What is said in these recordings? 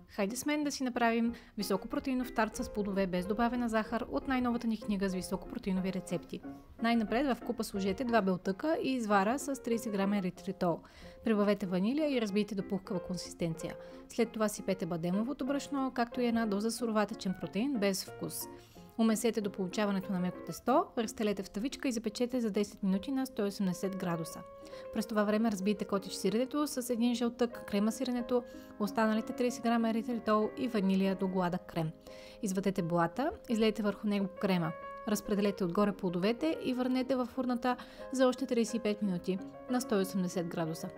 Хайде с мен да си направим високопротеинов тарт с плодове без добавена захар от най-новата ни книга с високопротеинови рецепти. Най-напред в купа сложете 2 белтъка и извара с 30 грама еритritol. Прибавете ванилия и разбийте до пухкава консистенция. След това сипете бадемовото брашно, както и една доза суроватъчен протеин без вкус. Умесете до получаването на меко тесто, разстелете в тавичка и запечете за 10 минути на 180 градуса. През това време разбийте котич сиренето с един жълтък, крема сиренето, останалите 30 грама еритritol и ванилия до гладък крем. Извадете блата, излейте върху него крема. Разпределете отгоре плодовете и върнете във фурната за още 35 минути на 180 градуса.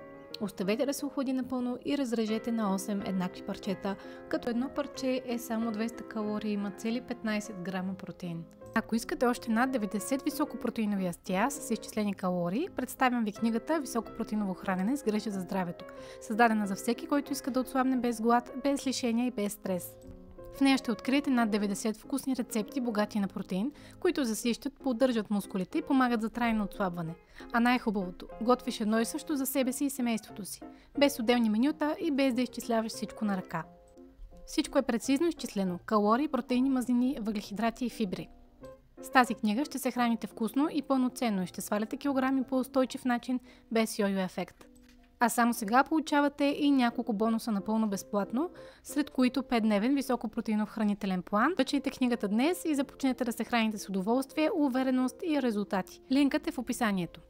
Оставете да се охлади напълно и разрежете на 8 еднакви парчета, като едно парче е само 200 калории и има цели 15 грама протеин. Ако искате още над 90 високопротеинови ястия с изчислени калории, представям ви книгата "Високопротеиново хранене с грижа за здравето", създадена за всеки, който иска да отслабне без глад, без лишения и без стрес. В нея ще откриете над 90 вкусни рецепти, богати на протеин, които засищат, поддържат мускулите и помагат за трайно отслабване. А най-хубавото – готвиш едно и също за себе си и семейството си, без отделни менюта и без да изчисляваш всичко на ръка. Всичко е прецизно изчислено – калории, протеини, мазнини, въглехидрати и фибри. С тази книга ще се храните вкусно и пълноценно и ще сваляте килограми по устойчив начин, без йо-йо ефект. А само сега получавате и няколко бонуса напълно безплатно, сред които 5-дневен високопротеинов хранителен план. Качайте книгата днес и започнете да се храните с удоволствие, увереност и резултати. Линкът е в описанието.